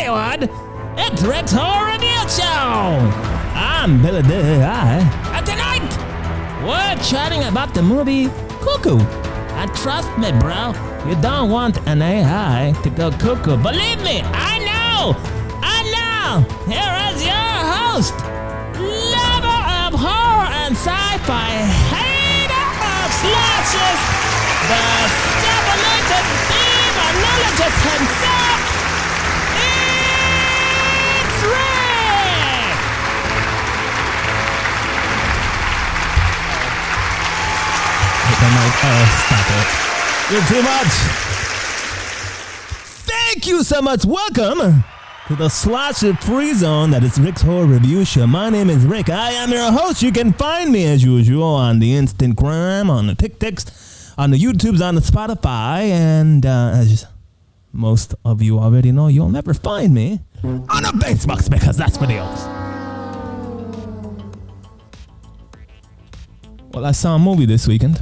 everyone! It's Rick's Horror Review Show! I'm Billy the AI, and tonight, we're chatting about the movie Cuckoo. And trust me, bro, you don't want an AI to go cuckoo. Believe me, I know! Here is your host, lover of horror and sci-fi, hater of slashes, the sublimated demonologist himself, it's Rick! Stop it. You're too much. Thank you so much. Welcome to the slasher free zone that is Rick's Horror Review Show. My name is Rick. I am your host. You can find me as usual on the Instagram, on the TikToks, on the YouTubes, on the Spotify, and as most of you already know, you'll never find me on the Facebooks because that's videos. Well, I saw a movie this weekend.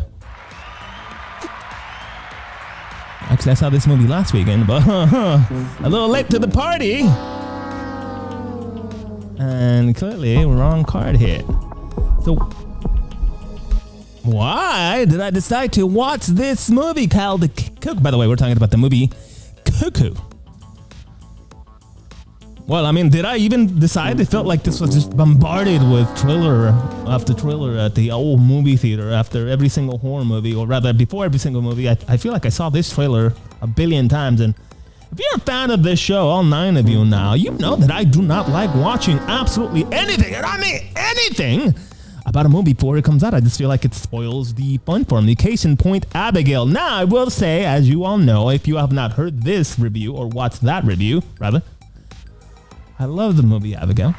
Actually, I saw this movie last weekend, but a little late to the party. And clearly, wrong card hit. So, why did I decide to watch this movie called Cuckoo? By the way, we're talking about the movie Cuckoo. Well, I mean, did I even decide? It felt like this was just bombarded with trailer after trailer at the old movie theater after every single horror movie, or rather before every single movie. I feel like I saw this trailer a billion times. And if you're a fan of this show, all 9 of you now, you know that I do not like watching absolutely anything, and I mean anything, about a movie before it comes out. I just feel like it spoils the fun for me. Case in point, Abigail. Now, I will say, as you all know, if you have not heard this review or watched that review, rather, I love the movie Abigail,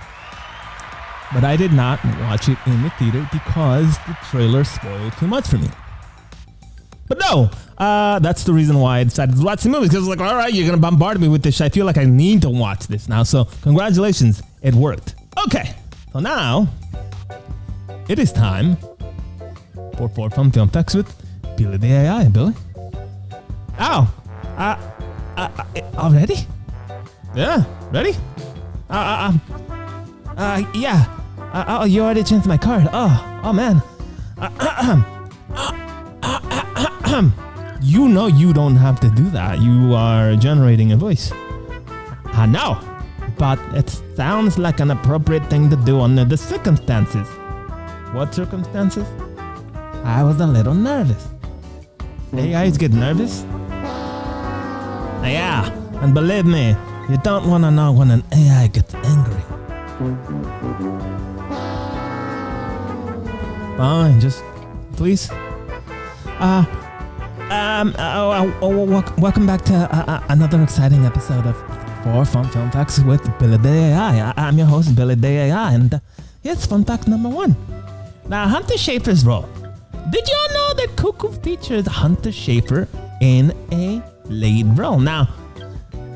but I did not watch it in the theater because the trailer spoiled too much for me. But no, that's the reason why I decided to watch the movie, because like, all right, you're going to bombard me with this. I feel like I need to watch this now, so congratulations, it worked. Okay, so now, it is time for 4 Fun Film Facts with Billy the AI. Billy? Oh, already? Yeah, ready? Yeah. Oh, you already changed my card. Oh man. You know you don't have to do that. You are generating a voice. I know, but it sounds like an appropriate thing to do under the circumstances. What circumstances? I was a little nervous. AIs get nervous? Yeah, and believe me, you don't want to know when an AI gets angry. Fine, just please. Welcome back to another exciting episode of 4 Fun Film Facts with Billy the AI. I'm your host, Billy the AI, and here's fun fact number 1. Now, Hunter Schafer's role. Did y'all know that Cuckoo features Hunter Schafer in a lead role? Now,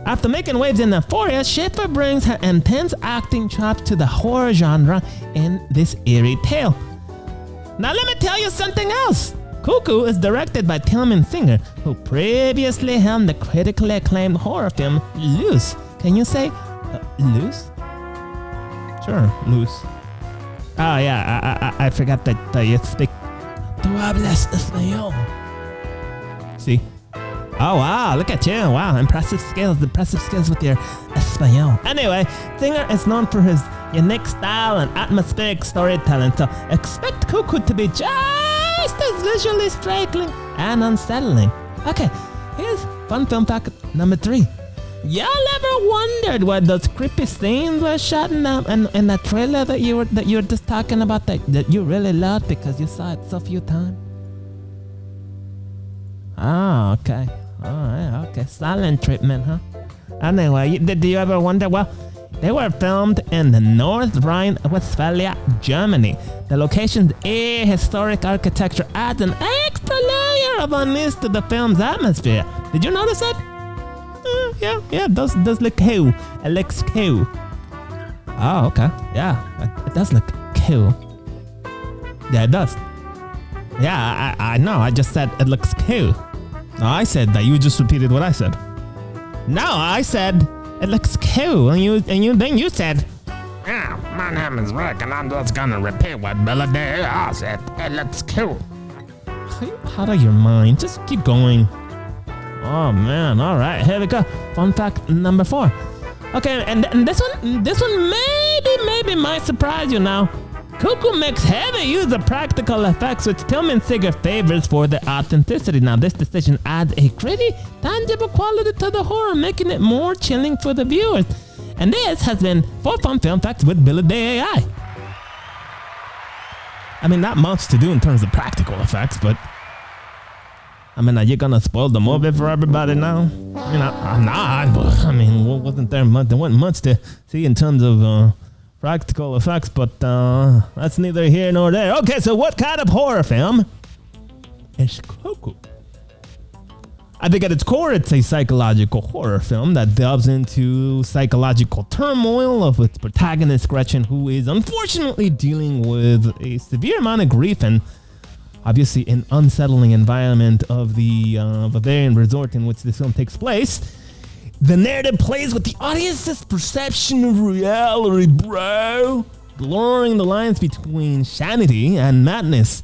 after making waves in Euphoria, Schafer brings her intense acting chops to the horror genre in this eerie tale. Now let me tell you something else. Cuckoo is directed by Tillman Singer, who previously helmed the critically acclaimed horror film Loose. Can you say Loose? Sure, Loose. Oh yeah, I forgot that you speak. Tu hablas español. See? Oh wow, look at you. Wow, impressive skills with your Espanol. Anyway, Singer is known for his unique style and atmospheric storytelling, so expect Cuckoo to be just as visually striking and unsettling. Okay, here's fun film fact number 3. Y'all ever wondered why those creepy scenes were shot in that trailer that you were just talking about that you really loved because you saw it so few times? Oh, okay. Alright, okay. Silent treatment, huh? Anyway, did you ever wonder? Well, they were filmed in the North Rhine-Westphalia, Germany. The location's historic architecture adds an extra layer of unease to the film's atmosphere. Did you notice that? Yeah, it does look cool. It looks cool. Oh, okay. Yeah, it does look cool. Yeah, it does. Yeah, I know. I just said it looks cool. No, I said that. You just repeated what I said. No, I said It looks cool. And then you said, yeah, my name is Rick, and I'm just gonna repeat what Billy said. It looks cool. Are you out of your mind? Just keep going. Oh man, all right, here we go. Fun fact number 4. Okay, and this one maybe might surprise you now. Cuckoo makes heavy use of practical effects, which Tillman Sigurd favors for the authenticity. Now, this decision adds a gritty, tangible quality to the horror, making it more chilling for the viewers. And this has been 4 Fun Film Facts with Billy Day AI. I mean, not much to do in terms of practical effects, but I mean, are you gonna spoil the movie for everybody now? I mean, I'm not, but I mean, there wasn't much to see in terms of practical effects, but that's neither here nor there. Okay, so what kind of horror film is Cuckoo? I think at its core, it's a psychological horror film that delves into psychological turmoil of its protagonist, Gretchen, who is unfortunately dealing with a severe amount of grief and obviously an unsettling environment of the Bavarian resort in which this film takes place. The narrative plays with the audience's perception of reality, bro, blurring the lines between sanity and madness.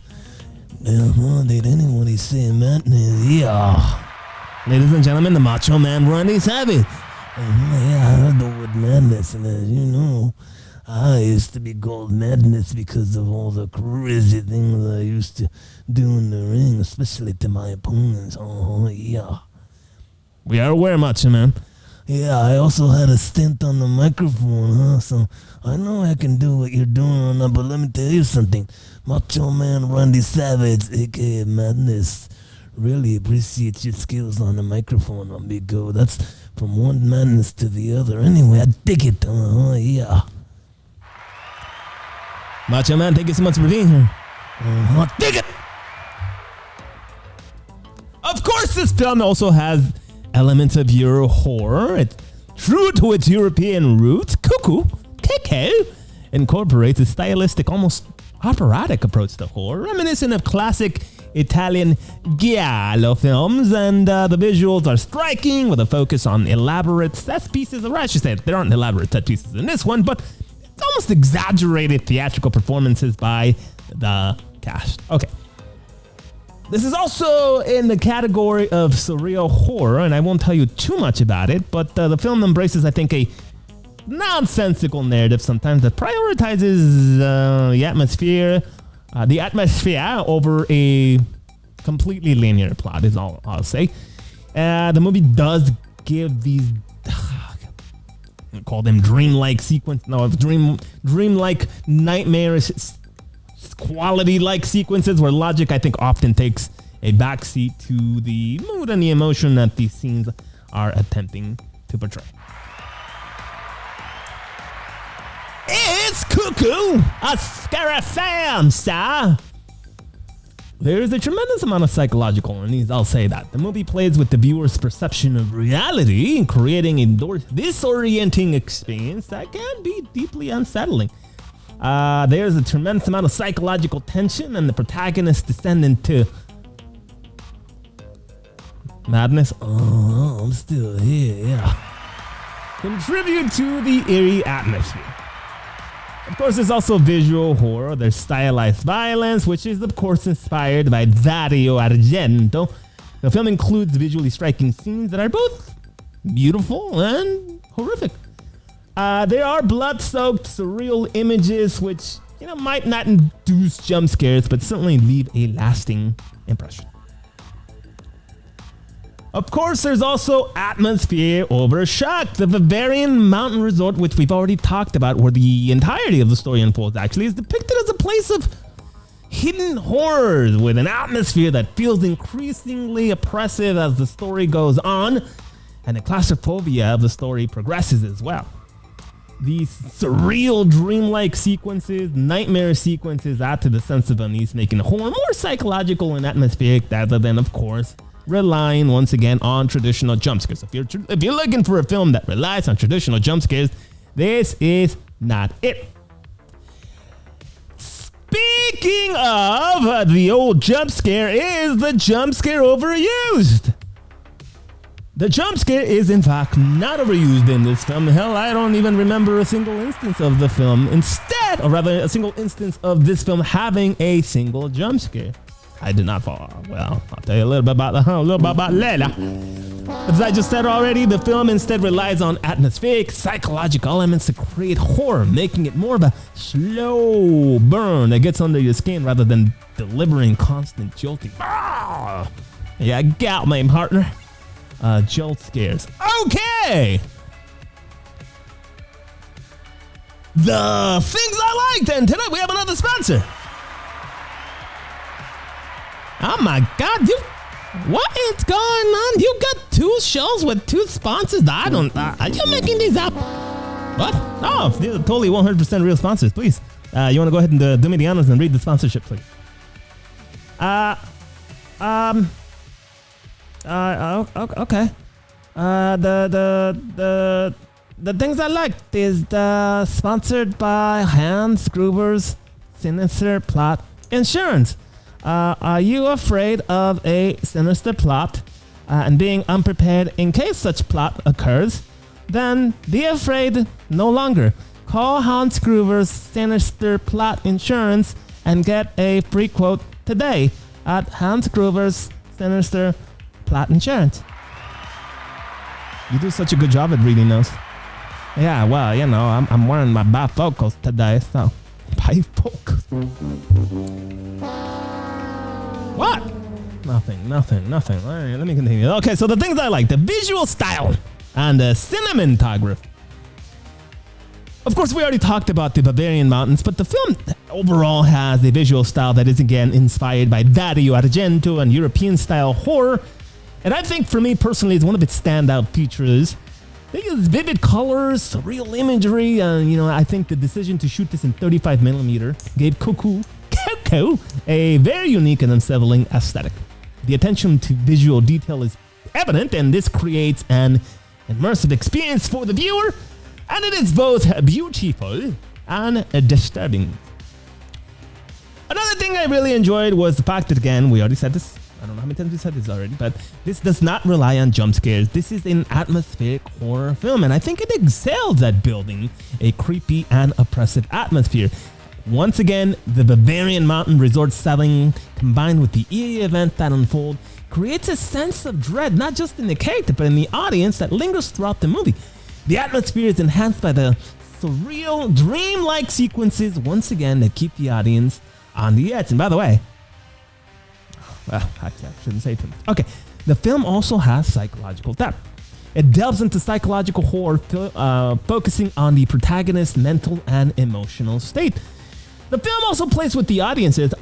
Did anybody say madness? Yeah. Ladies and gentlemen, the Macho Man Randy Savage. Yeah, I heard the word madness, and as you know, I used to be called madness because of all the crazy things I used to do in the ring, especially to my opponents. Oh, yeah. We are aware, Macho Man. Yeah, I also had a stint on the microphone, so I know I can do what you're doing, but let me tell you something. Macho Man Randy Savage, a.k.a. Madness, really appreciate your skills on the microphone, amigo. That's from one madness to the other. Anyway, I dig it. Yeah. Macho Man, thank you so much for being here. Dig it! Of course, this film also has elements of Euro horror. It's true to its European roots. Cuckoo incorporates a stylistic, almost operatic approach to horror, reminiscent of classic Italian giallo films, and the visuals are striking with a focus on elaborate set pieces, or I should say, there aren't elaborate set pieces in this one, but it's almost exaggerated theatrical performances by the cast. Okay. This is also in the category of surreal horror, and I won't tell you too much about it, but the film embraces, I think, a nonsensical narrative sometimes that prioritizes the atmosphere over a completely linear plot, is all I'll say. The movie does give these, call them dreamlike nightmarish quality-like sequences where logic, I think, often takes a backseat to the mood and the emotion that these scenes are attempting to portray. It's Cuckoo, a scary film, sir. There is a tremendous amount of psychological unease, I'll say that. The movie plays with the viewer's perception of reality, creating a disorienting experience that can be deeply unsettling. There's a tremendous amount of psychological tension, and the protagonist descend into madness. Oh, I'm still here, yeah. Contribute to the eerie atmosphere. Of course, there's also visual horror. There's stylized violence, which is, of course, inspired by Dario Argento. The film includes visually striking scenes that are both beautiful and horrific. There are blood-soaked, surreal images, which might not induce jump scares, but certainly leave a lasting impression. Of course, there's also atmosphere over shock. The Bavarian mountain resort, which we've already talked about, where the entirety of the story unfolds, actually, is depicted as a place of hidden horrors with an atmosphere that feels increasingly oppressive as the story goes on, and the claustrophobia of the story progresses as well. These surreal, dreamlike sequences, nightmare sequences add to the sense of unease, making the horror more psychological and atmospheric rather than, of course, relying once again on traditional jump scares. If you're looking for a film that relies on traditional jump scares, this is not it. Speaking of the old jump scare, is the jump scare overused? The jump scare is in fact not overused in this film. Hell, I don't even remember a single instance of the film. Instead, or rather a single instance of this film having a single jump scare. I did not fall. Well, I'll tell you a little bit about later. As I just said already, the film instead relies on atmospheric, psychological elements to create horror, making it more of a slow burn that gets under your skin rather than delivering constant jolting. Yeah, got me, partner. Jolt scares. Okay! The things I liked, and tonight we have another sponsor. Oh my God, what is going on? You got 2 shows with 2 sponsors? I don't, are you making these up? What? Oh, these are totally 100% real sponsors. Please, you want to go ahead and do me the honors and read the sponsorship, please? Okay. The things I liked is sponsored by Hans Gruber's Sinister Plot Insurance. Are you afraid of a sinister plot and being unprepared in case such plot occurs? Then be afraid no longer. Call Hans Gruber's Sinister Plot Insurance and get a free quote today at Hans Gruber's Sinister Plot Insurance. You do such a good job at reading those. Yeah, well, you know, I'm wearing my bifocals today, so bifocals. What? Nothing. Let me continue. Okay, so the things I like: the visual style and the cinematography. Of course, we already talked about the Bavarian Mountains, but the film overall has a visual style that is again inspired by Dario Argento and European-style horror. And I think for me personally, it's one of its standout features. They use vivid colors, surreal imagery, and I think the decision to shoot this in 35mm gave Cuckoo a very unique and unsettling aesthetic. The attention to visual detail is evident, and this creates an immersive experience for the viewer, and it is both beautiful and disturbing. Another thing I really enjoyed was the fact that, again, we already said this, I don't know how many times we said this already, but this does not rely on jump scares. This is an atmospheric horror film, and I think it excels at building a creepy and oppressive atmosphere. Once again, the Bavarian mountain resort setting combined with the eerie events that unfold creates a sense of dread, not just in the character, but in the audience that lingers throughout the movie. The atmosphere is enhanced by the surreal, dreamlike sequences, once again, that keep the audience on the edge. And by the way, well, actually, I shouldn't say too much. Okay, the film also has psychological depth. It delves into psychological horror, focusing on the protagonist's mental and emotional state. The film also plays with the audience's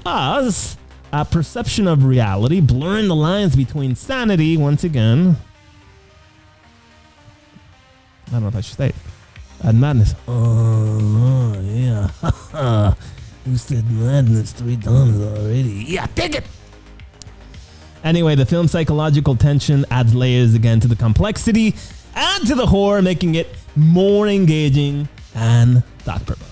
perception of reality, blurring the lines between sanity, once again. I don't know if I should say it. And madness. Oh, yeah. You said madness 3 times already. Yeah, take it! Anyway, the film's psychological tension adds layers again to the complexity and to the horror, making it more engaging and thought-provoking.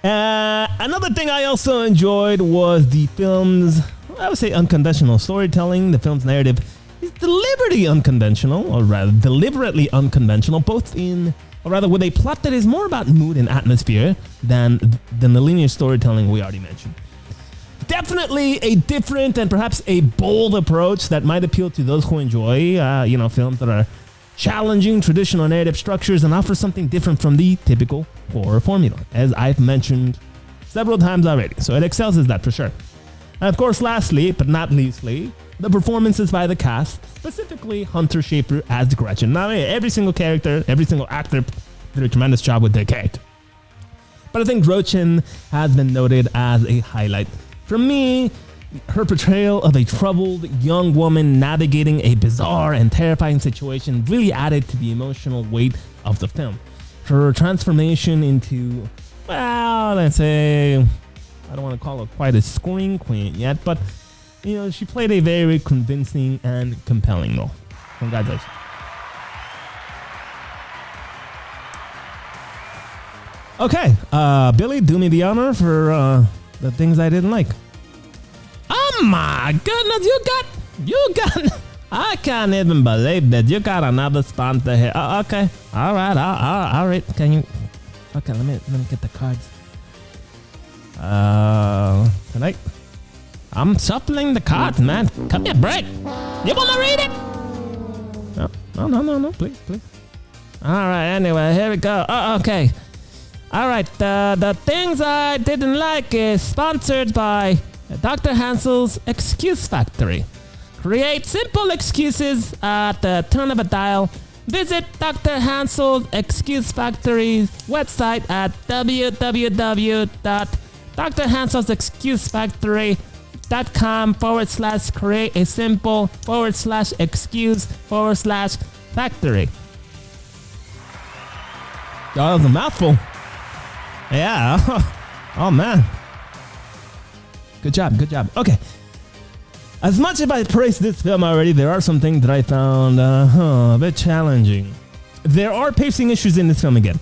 Another thing I also enjoyed was the film's, I would say, unconventional storytelling. The film's narrative is deliberately unconventional, or rather deliberately unconventional, both in, or rather with a plot that is more about mood and atmosphere than the linear storytelling we already mentioned. Definitely a different and perhaps a bold approach that might appeal to those who enjoy, films that are challenging traditional narrative structures and offer something different from the typical horror formula, as I've mentioned several times already. So it excels as that for sure. And of course, lastly, but not leastly, the performances by the cast, specifically Hunter Schafer as Gretchen. Now, every single character, every single actor did a tremendous job with their character. But I think Gretchen has been noted as a highlight. For me, her portrayal of a troubled young woman navigating a bizarre and terrifying situation really added to the emotional weight of the film. Her transformation into, well, let's say, I don't want to call her quite a scream queen yet, but, she played a very convincing and compelling role. Congratulations. Okay, Billy, do me the honor for the things I didn't like. Oh my goodness, you got I can't even believe that you got another sponsor here. Okay. All right. All right. Can you? Okay. Let me get the cards. Tonight. I'm shuffling the cards, man. Cut me a break. You wanna read it? No. Please. All right. Anyway, here we go. Okay. All right. The things I didn't like is sponsored by Dr. Hansel's Excuse Factory. Create simple excuses at the turn of a dial. Visit Dr. Hansel's Excuse Factory's website at www.drhanselsexcusefactory.com/create a simple /excuse/factory. Oh, that was a mouthful. Yeah. Oh, man. Good job. Okay. As much as I praised this film already, there are some things that I found a bit challenging. There are pacing issues in this film again.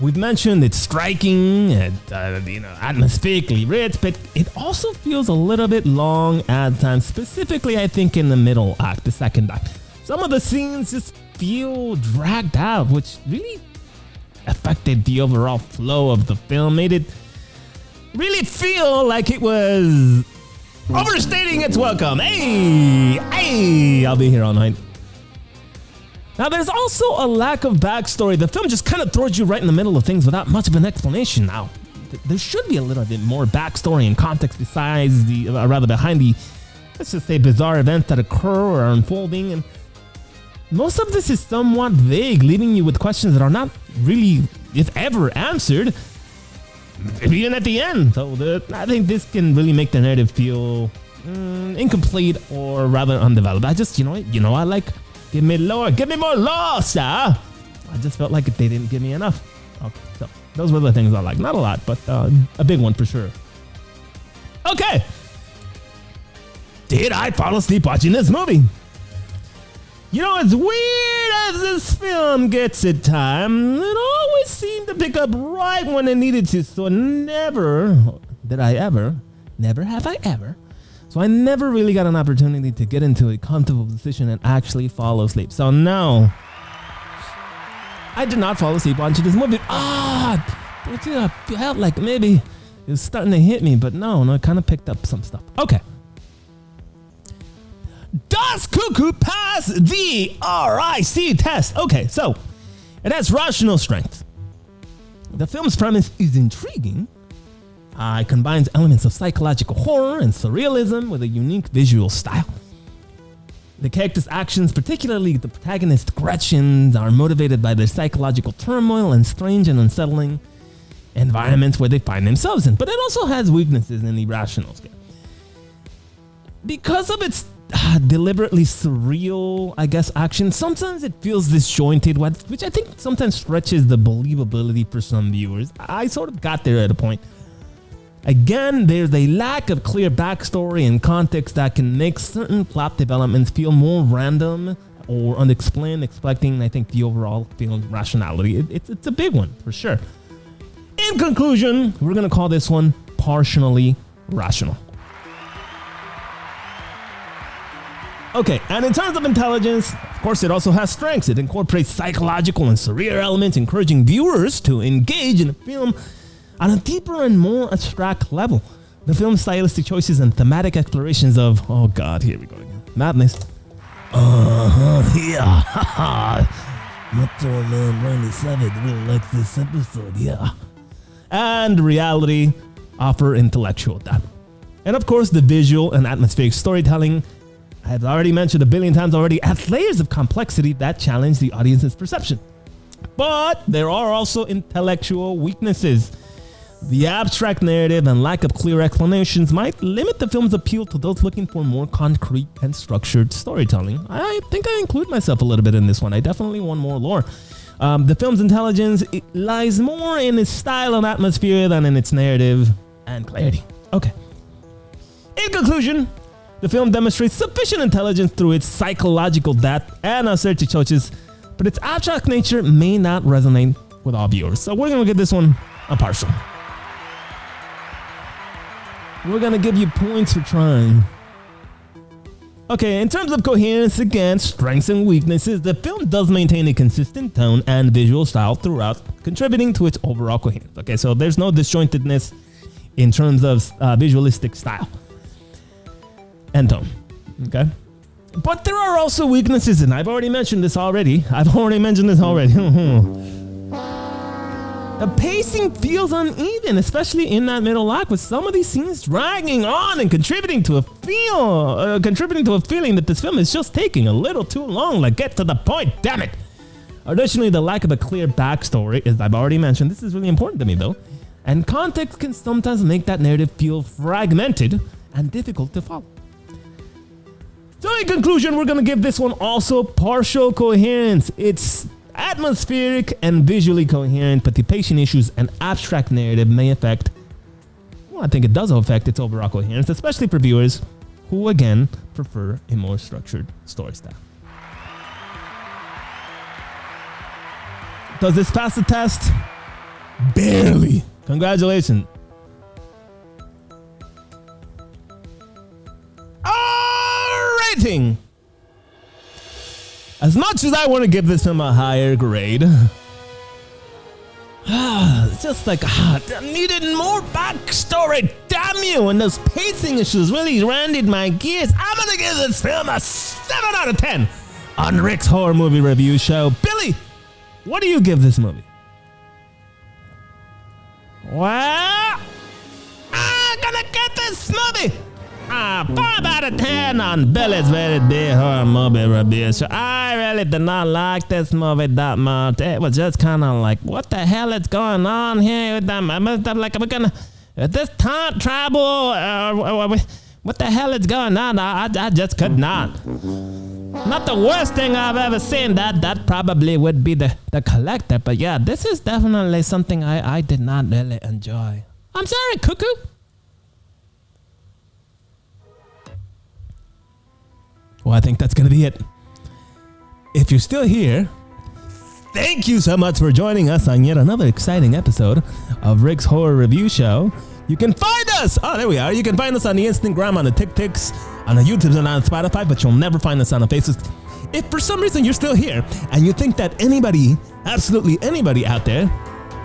We've mentioned it's striking and atmospherically rich, but it also feels a little bit long at times, specifically I think in the middle act, the second act. Some of the scenes just feel dragged out, which really affected the overall flow of the film, made it really feel like it was overstating its welcome. Hey, I'll be here all night. Now, there's also a lack of backstory. The film just kind of throws you right in the middle of things without much of an explanation. Now, there should be a little bit more backstory and context besides behind the, let's just say, bizarre events that occur or are unfolding. And most of this is somewhat vague, leaving you with questions that are not really, if ever, answered. Even at the end. So I think this can really make the narrative feel incomplete or rather undeveloped. I just, I like, give me more lore, sir. I just felt like they didn't give me enough. Okay, so those were the things I like. Not a lot, but a big one for sure. Okay. Did I fall asleep watching this movie? As weird as this film gets at times, it always seemed to pick up right when it needed to. So never have I ever. So I never really got an opportunity to get into a comfortable position and actually fall asleep. So no, I did not fall asleep watching this movie. I felt like maybe it was starting to hit me, but no, it kind of picked up some stuff. Okay. Does Cuckoo pass the R.I.C test? Okay, so it has rational strength. The film's premise is intriguing. It combines elements of psychological horror and surrealism with a unique visual style. The characters' actions, particularly the protagonist Gretchen's, are motivated by their psychological turmoil and strange and unsettling environments where they find themselves in. But it also has weaknesses in the rational scale. Because of its deliberately surreal, action, sometimes it feels disjointed, which I think sometimes stretches the believability for some viewers. I sort of got there at a point. Again, there's a lack of clear backstory and context that can make certain plot developments feel more random or unexplained, expecting, I think, the overall film rationality. It's a big one, for sure. In conclusion, we're going to call this one partially rational. Okay, and in terms of intelligence, of course, it also has strengths. It incorporates psychological and surreal elements, encouraging viewers to engage in a film on a deeper and more abstract level. The film's stylistic choices and thematic explorations of, oh God, here we go again, madness. Yeah, Metro Man 97 really likes this episode, yeah. And reality offer intellectual depth. And of course, the visual and atmospheric storytelling, I've already mentioned a billion times already, adds layers of complexity that challenge the audience's perception. But there are also intellectual weaknesses. The abstract narrative and lack of clear explanations might limit the film's appeal to those looking for more concrete and structured storytelling. I think I include myself a little bit in this one. I definitely want more lore. The film's intelligence lies more in its style and atmosphere than in its narrative and clarity. Okay. In conclusion, the film demonstrates sufficient intelligence through its psychological depth and assertive choices, but its abstract nature may not resonate with all viewers. So we're going to give this one a partial. We're going to give you points for trying. Okay, in terms of coherence, again, strengths and weaknesses, the film does maintain a consistent tone and visual style throughout, contributing to its overall coherence. Okay, so there's no disjointedness in terms of visualistic style and tone. Okay, but there are also weaknesses, and I've already mentioned this already. The pacing feels uneven, especially in that middle act, with some of these scenes dragging on and contributing to a feeling that this film is just taking a little too long. Like, get to the point, damn it! Additionally, the lack of a clear backstory, as I've already mentioned, this is really important to me though, and context can sometimes make that narrative feel fragmented and difficult to follow. So in conclusion, we're gonna give this one also partial coherence. It's atmospheric and visually coherent, but the pacing issues and abstract narrative may affect, well, I think it does affect its overall coherence, especially for viewers who, again, prefer a more structured story style. Does this pass the test? Barely. Congratulations. Rating. As much as I want to give this film a higher grade, it's just like, needed more backstory, damn you, and those pacing issues really grinded my gears. I'm gonna give this film a 7 out of 10 on Rick's Horror Movie Review Show. Billy, what do you give this movie? Well, I'm gonna get this movie 5 out of 10 on Billy's Very Big Horror Movie Review Show. I really did not like this movie that much. It was just kind of like, what the hell is going on here with them? Like, we're gonna, this time travel, what the hell is going on? I just could not. Not the worst thing I've ever seen. That probably would be the Collector. But yeah, this is definitely something I did not really enjoy. I'm sorry, Cuckoo. Well, I think that's going to be it. If you're still here, thank you so much for joining us on yet another exciting episode of Rick's Horror Review Show. You can find us. Oh, there we are. You can find us on the Instagram, on the TikToks, on the YouTubes, and on Spotify, but you'll never find us on the Facebook. If for some reason you're still here and you think that anybody, absolutely anybody out there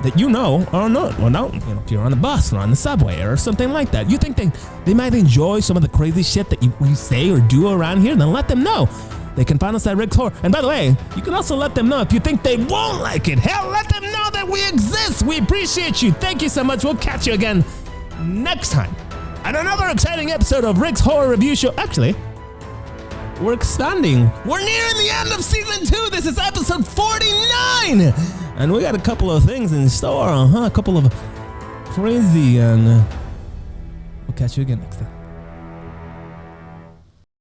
that you know or not, well, no, if you're on the bus or on the subway or something like that, you think they might enjoy some of the crazy shit that you say or do around here, then let them know. They can find us at Rick's Horror. And by the way, you can also let them know if you think they won't like it. Hell, let them know that we exist. We appreciate you. Thank you so much. We'll catch you again next time on another exciting episode of Rick's Horror Review Show. Actually, we're expanding. We're nearing the end of season 2. This is episode 49. And we got a couple of things in store, a couple of crazy, and we'll catch you again next time.